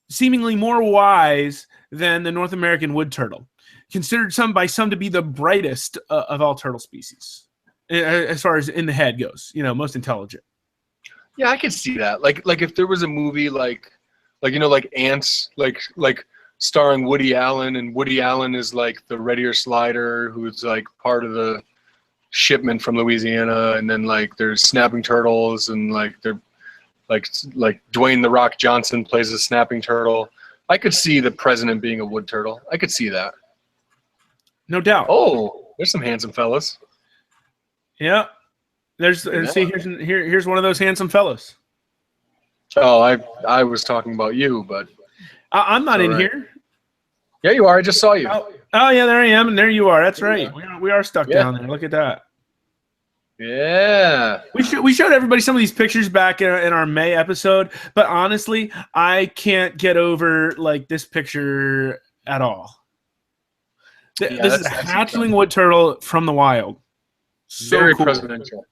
seemingly more wise than the North American wood turtle, considered by some to be the brightest of all turtle species, as far as in the head goes. Most intelligent. Yeah, I could see that. Like if there was a movie like Ants, like starring Woody Allen, and Woody Allen is like the Red Ear Slider, who's like part of the shipment from Louisiana, and then like there's snapping turtles, and like they're like Dwayne the Rock Johnson plays a snapping turtle. I could see the president being a wood turtle. I could see that. No doubt. Oh, there's some handsome fellas. Yeah. Here's one of those handsome fellows. Oh, I was talking about you, but I'm not in here. Yeah, you are. I just saw you. Oh yeah, there I am, and there you are. That's right. We are stuck down there. Look at that. Yeah. We showed everybody some of these pictures back in our May episode, but honestly, I can't get over like this picture at all. This is a hatchling wood turtle from the wild. So very cool. Presidential.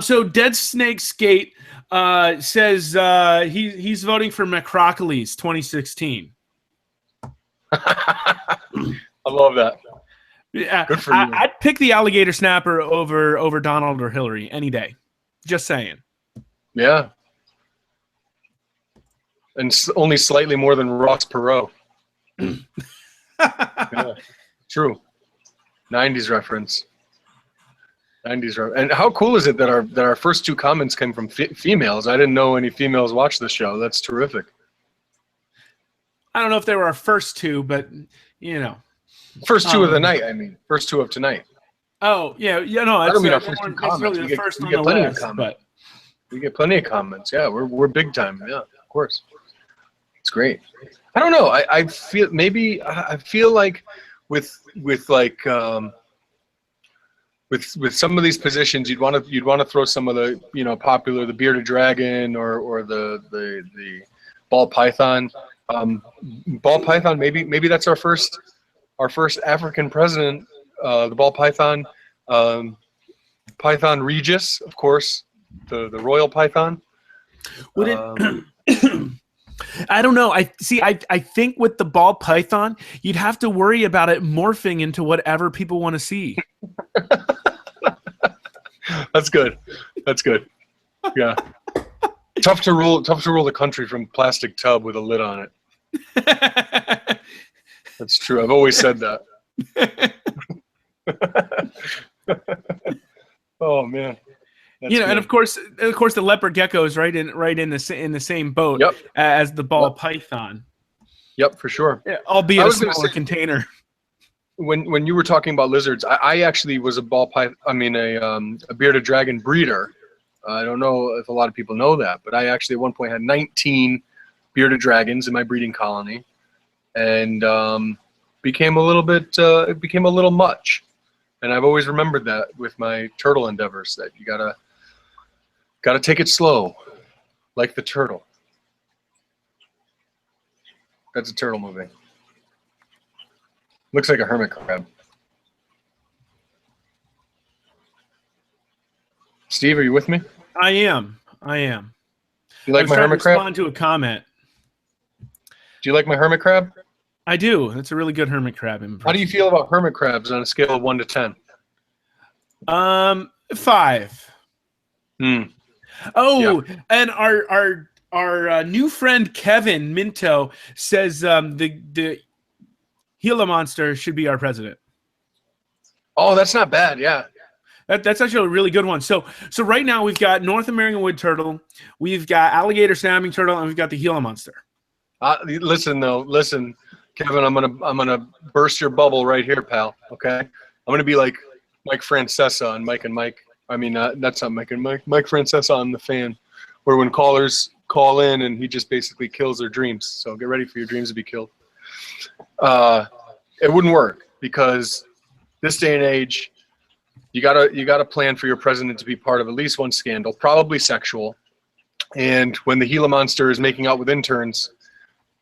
So Dead Snake Skate says he's voting for McCrockley's 2016. I love that. Yeah, good for you. I'd pick the alligator snapper over Donald or Hillary any day. Just saying. Yeah. And only slightly more than Ross Perot. Yeah, true. 90s reference. 90s reference. And how cool is it that our first two comments came from females? I didn't know any females watched the show. That's terrific. I don't know if they were our first two, but First two of the night. I mean, first two of tonight. Oh yeah, no. I don't mean our first two comments. Really we get plenty of comments. We get plenty of comments. Yeah, we're big time. Yeah, of course. It's great. I don't know. I feel like with some of these positions, you'd want to throw some of the popular, the bearded dragon or the ball python. Ball python. Maybe that's our first African president. The ball python. Python Regis, of course, the royal python. Would it? I don't know. I think with the ball python, you'd have to worry about it morphing into whatever people want to see. That's good. Yeah. Tough to rule the country from plastic tub with a lid on it. That's true. I've always said that. Oh man. That's good. And of course, the leopard gecko is right in the same boat as the ball python. Yep, for sure. Yeah, albeit a smaller container. When you were talking about lizards, I actually was a bearded dragon breeder. I don't know if a lot of people know that, but I actually at one point had 19 bearded dragons in my breeding colony, and it became a little much. And I've always remembered that with my turtle endeavors, that you gotta take it slow, like the turtle. That's a turtle movie. Looks like a hermit crab. Steve, are you with me? I am. You like my hermit crab? Respond to a comment. Do you like my hermit crab? I do. That's a really good hermit crab impression. How do you feel about hermit crabs on a scale of 1 to 10? 5. Oh, yeah. And Our new friend Kevin Minto says the Gila monster should be our president. Oh, that's not bad. Yeah. That's actually a really good one. So right now we've got North American wood turtle, we've got alligator snapping turtle, and we've got the Gila monster. Listen, Kevin, I'm gonna burst your bubble right here, pal. Okay, I'm gonna be like Mike Francesa on Mike and Mike. I mean, that's not Mike and Mike. Mike Francesa on The Fan, where when callers call in and he just basically kills their dreams. So get ready for your dreams to be killed. It wouldn't work because this day and age, you gotta plan for your president to be part of at least one scandal, probably sexual. And when the Gila monster is making out with interns,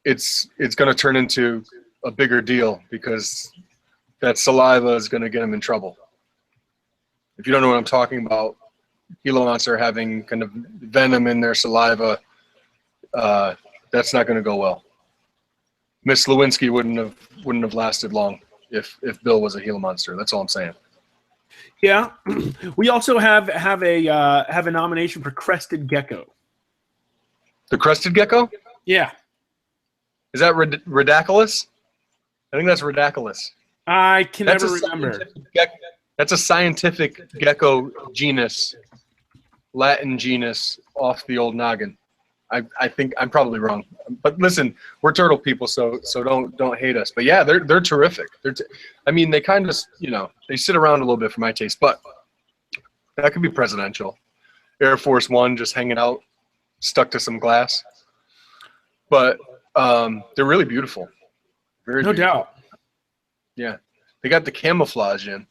it's going to turn into a bigger deal because that saliva is going to get him in trouble. If you don't know what I'm talking about, Gila monster having kind of venom in their saliva, that's not going to go well. Miss Lewinsky wouldn't have lasted long if Bill was a Gila monster. That's all I'm saying. Yeah, we also have a nomination for crested gecko. The crested gecko? Yeah. Is that ridiculous? I think that's ridiculous. I can never remember. That's a scientific gecko genus, Latin genus, off the old noggin. I think I'm probably wrong, but listen, we're turtle people, so don't hate us. But yeah, they're terrific. I mean, they kind of they sit around a little bit for my taste, but that could be presidential. Air Force One just hanging out, stuck to some glass. But they're really beautiful. Very no beautiful. doubt. Yeah, they got the camouflage in.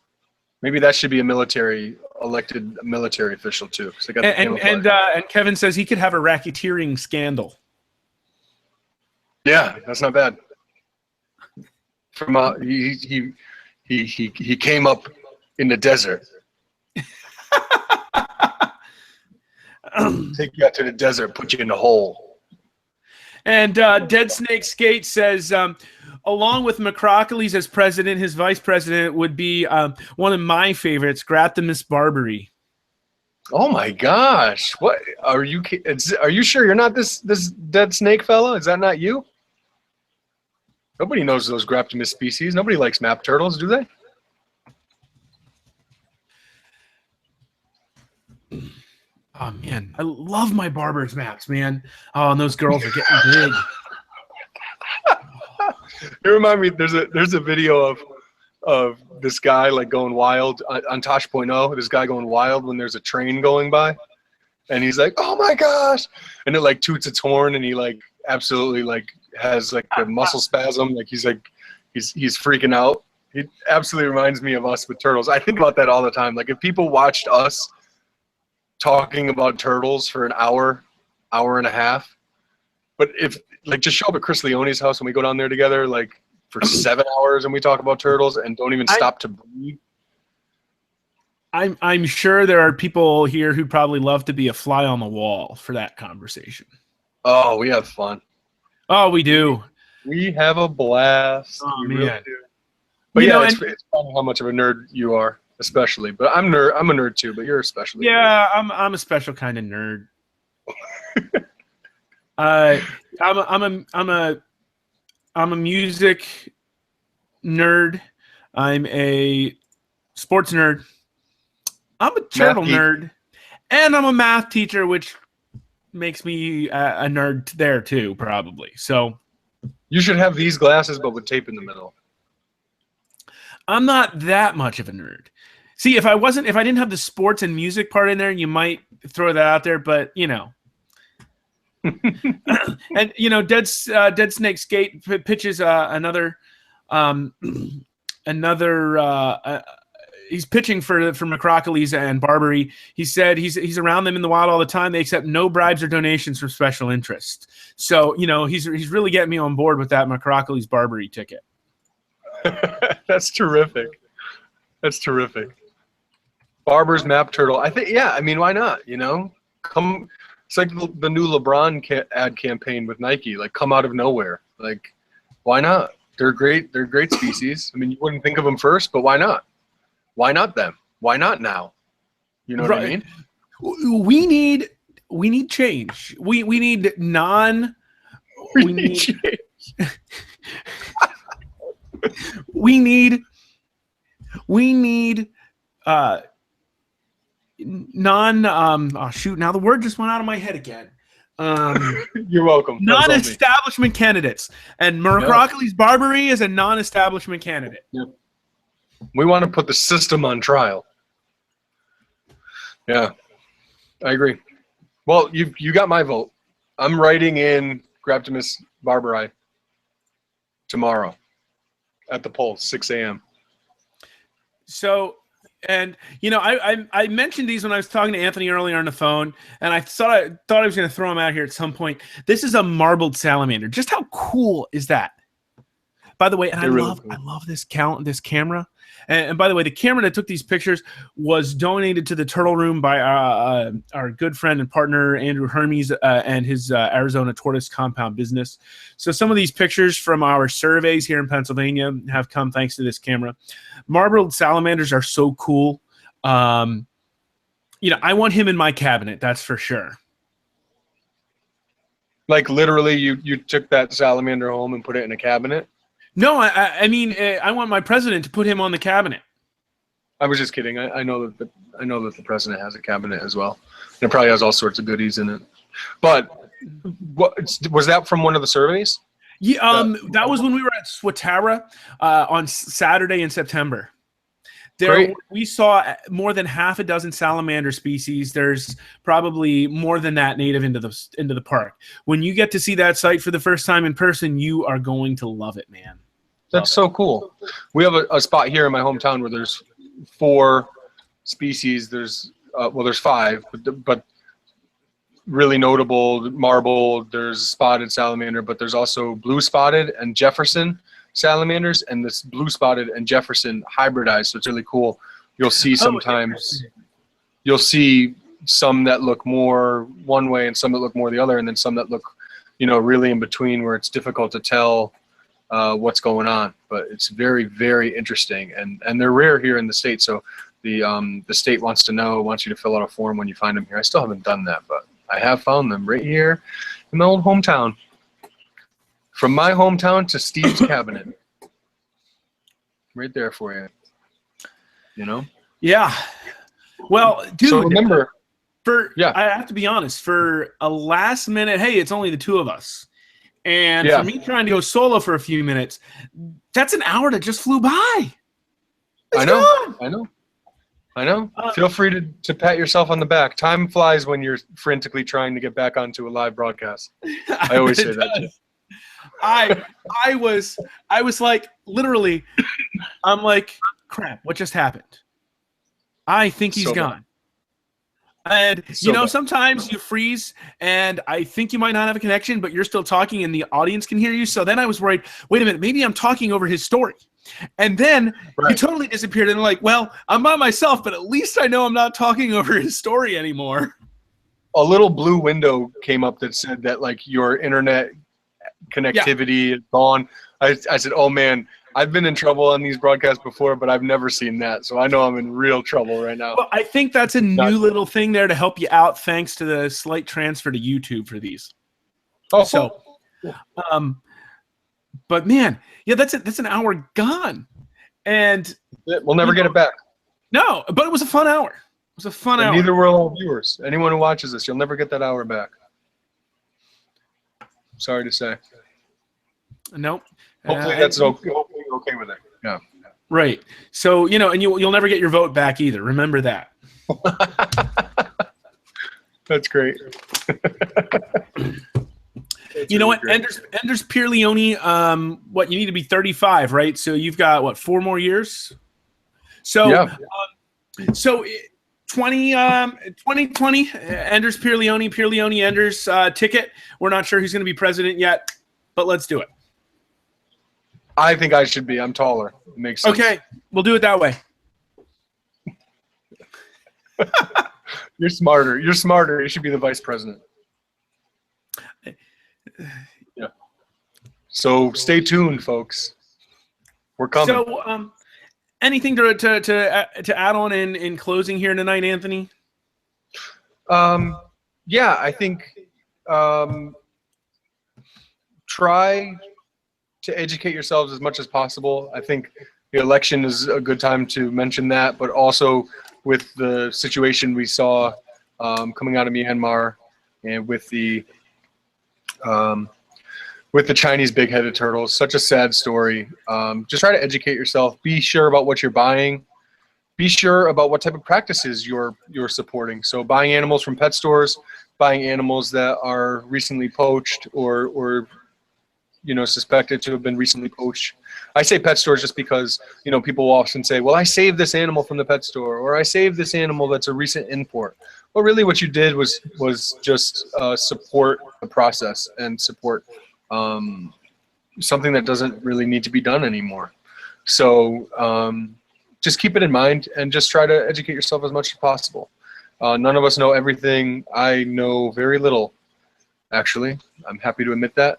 Maybe that should be elected military official too. So they got and Kevin says he could have a racketeering scandal. Yeah, that's not bad. From he came up in the desert. Take you out to the desert, put you in the hole. And Dead Snake Skate says, along with McCrockley's as president, his vice president would be one of my favorites, Graptimus Barbary. Oh my gosh! What are you? Are you sure you're not this dead snake fella? Is that not you? Nobody knows those Graptimus species. Nobody likes map turtles, do they? Oh man, I love my Barber's maps, man. Oh, and those girls are getting big. You remind me. There's a video of this guy like going wild on Tosh.0. This guy going wild when there's a train going by, and he's like, "Oh my gosh!" and it like toots its horn, and he like absolutely like has like a muscle spasm, like he's freaking out. He absolutely reminds me of us with turtles. I think about that all the time. Like if people watched us talking about turtles for an hour and a half, but if like just show up at Chris Leone's house when we go down there together, like for 7 hours and we talk about turtles and don't even stop to breathe. I'm sure there are people here who probably love to be a fly on the wall for that conversation. Oh, we have fun. Oh, we do. We have a blast. Oh, we man. really do. But it's funny how much of a nerd you are, especially. But I'm a nerd too, but you're especially. Yeah, I'm a special kind of nerd. I'm a music nerd. I'm a sports nerd. I'm a turtle nerd, and I'm a math teacher, which makes me a nerd there too, probably. So you should have these glasses, but with tape in the middle. I'm not that much of a nerd. See, if I didn't have the sports and music part in there, you might throw that out there, but and Dead Snake Skate pitches another he's pitching for McCrockley's and Barbary. He said he's around them in the wild all the time. They accept no bribes or donations from special interests. So he's really getting me on board with that McCrockley's Barbary ticket. That's terrific. That's terrific. Barber's map turtle. I think, yeah. I mean, why not? Come. It's like the new LeBron ad campaign with Nike. Like, come out of nowhere. Like, why not? They're great. They're great species. I mean, you wouldn't think of them first, but why not? Why not them? Why not now? You know what I mean? We need we need change. We need We need change. we need non oh shoot, now the word just went out of my head again. You're welcome. Non-establishment candidates, and Mercrockley's Barbary is a non-establishment candidate. Yep. We want to put the system on trial. Yeah, I agree. Well, you got my vote. I'm writing in Graptimus barbari tomorrow at the polls, 6 a.m. So, and you know, I mentioned these when I was talking to Anthony earlier on the phone, and I thought I was going to throw them out here at some point. This is a marbled salamander. Just how cool is that? By the way, and I love this camera. And by the way, the camera that took these pictures was donated to the Turtle Room by our good friend and partner Andrew Hermes and his Arizona Tortoise Compound business. So some of these pictures from our surveys here in Pennsylvania have come thanks to this camera. Marbled salamanders are so cool. You know, I want him in my cabinet. That's for sure. Like literally, you took that salamander home and put it in a cabinet. No, I mean, I want my president to put him on the cabinet. I was just kidding. I know that the president has a cabinet as well. And it probably has all sorts of goodies in it. But was that from one of the surveys? Yeah, that was when we were at Swatara on Saturday in September. We saw more than half a dozen salamander species. There's probably more than that native into the park. When you get to see that site for the first time in person, you are going to love it, man. That's so cool. We have a spot here in my hometown where there's 4 species. There's 5, but really notable marbled. There's spotted salamander, but there's also blue spotted and Jefferson salamanders, and this blue spotted and Jefferson hybridized. So it's really cool. You'll see sometimes you'll see some that look more one way and some that look more the other, and then some that look, you know, really in between where it's difficult to tell what's going on. But it's very, very interesting, and they're rare here in the state. So the state wants you to fill out a form when you find them here. I still haven't done that, but I have found them right here in my old hometown. From my hometown to Steve's cabinet. Right there for you. You know? Yeah. Well, dude, so remember, I have to be honest, for a last minute, hey, it's only the 2 of us. And for me trying to go solo for a few minutes, that's an hour that just flew by. I know. Feel free to pat yourself on the back. Time flies when you're frantically trying to get back onto a live broadcast. I always say that too. I was like, literally, I'm like, crap, what just happened? I think he's gone. And, you know, sometimes you freeze, and I think you might not have a connection, but you're still talking, and the audience can hear you. So then I was worried, wait a minute, maybe I'm talking over his story. And then he totally disappeared, and I'm like, well, I'm by myself, but at least I know I'm not talking over his story anymore. A little blue window came up that said that, like, your internet connectivity is gone. I said, oh man, I've been in trouble on these broadcasts before, but I've never seen that, so I know I'm in real trouble right now. Well, I think that's a new little thing there to help you out, thanks to the slight transfer to YouTube for these. So but man, that's an hour gone, and we'll never get it back. No, but it was a fun hour. It was a fun hour. Neither will all viewers. Anyone who watches this, you'll never get that hour back. Sorry to say. Nope. Hopefully that's okay. Hopefully you're okay with it. Yeah. Right. So, you know, and you'll never get your vote back either. Remember that. That's great. You know what? Enders Pierleone, what, you need to be 35, right? So you've got, what, 4 more years? So, so 2020, Enders Pierleone Enders ticket. We're not sure who's going to be president yet, but let's do it. I think I should be. I'm taller. It makes sense. Okay, we'll do it that way. You're smarter. You're smarter. You should be the vice president. Yeah. So stay tuned, folks. We're coming. So, anything to add on in closing here tonight, Anthony? Yeah, I think try to educate yourselves as much as possible. I think the election is a good time to mention that, but also with the situation we saw coming out of Myanmar and with the Chinese big-headed turtles, such a sad story. Just try to educate yourself. Be sure about what you're buying. Be sure about what type of practices you're supporting. So buying animals from pet stores, buying animals that are recently poached or suspected to have been recently poached. I say pet stores just because, people will often say, well, I saved this animal from the pet store, or I saved this animal that's a recent import. Well, really what you did was just support the process and support something that doesn't really need to be done anymore. So just keep it in mind and just try to educate yourself as much as possible. None of us know everything. I know very little, actually. I'm happy to admit that.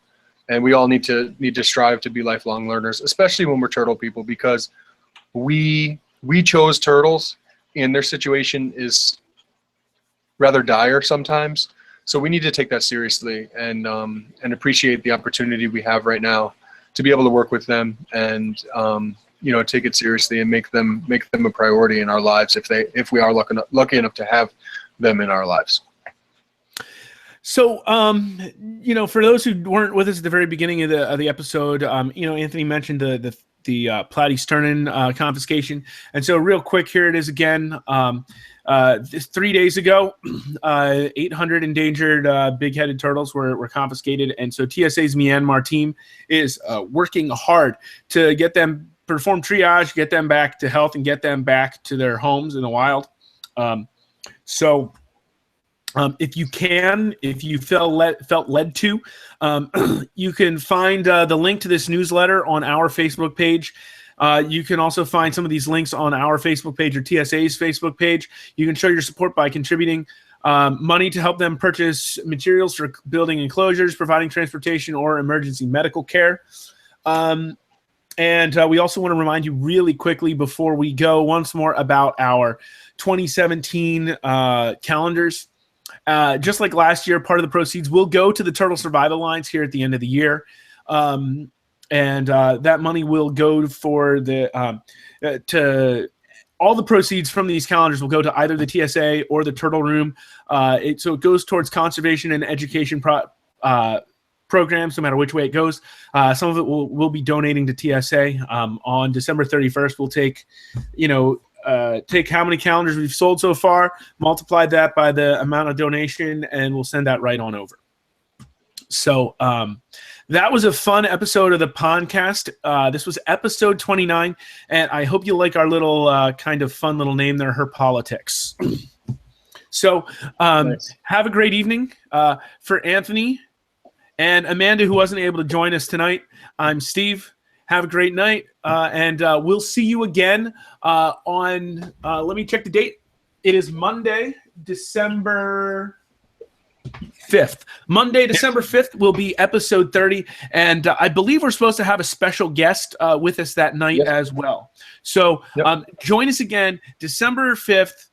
And we all need to strive to be lifelong learners, especially when we're turtle people, because we chose turtles, and their situation is rather dire sometimes. So we need to take that seriously and appreciate the opportunity we have right now to be able to work with them and take it seriously and make them a priority in our lives if we are lucky enough to have them in our lives. So, for those who weren't with us at the very beginning of the episode, Anthony mentioned the Platysternon confiscation, and so real quick, here it is again. 3 days ago, 800 endangered big-headed turtles were confiscated, and so TSA's Myanmar team is working hard to get them perform triage, get them back to health, and get them back to their homes in the wild. If you felt led to, you can find the link to this newsletter on our Facebook page. You can also find some of these links on our Facebook page or TSA's Facebook page. You can show your support by contributing money to help them purchase materials for building enclosures, providing transportation, or emergency medical care. And we also want to remind you really quickly before we go once more about our 2017 calendars. Just like last year, part of the proceeds will go to the Turtle Survival Lines here at the end of the year. And that money will go for to all the proceeds from these calendars will go to either the TSA or the Turtle Room. So it goes towards conservation and education programs, no matter which way it goes. Some of it we'll be donating to TSA. On December 31st, we'll take how many calendars we've sold so far, multiply that by the amount of donation, and we'll send that right on over. So that was a fun episode of the Pondcast. This was episode 29, and I hope you like our little kind of fun little name there, Herpolitics. So nice. Have a great evening. For Anthony and Amanda, who wasn't able to join us tonight, I'm Steve. Have a great night, and we'll see you again on, let me check the date. It is Monday, December 5th. Monday, December 5th will be episode 30, and I believe we're supposed to have a special guest with us that night as well. So join us again, December 5th,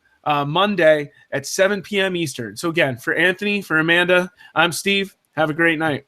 Monday at 7 p.m. Eastern. So again, for Anthony, for Amanda, I'm Steve. Have a great night.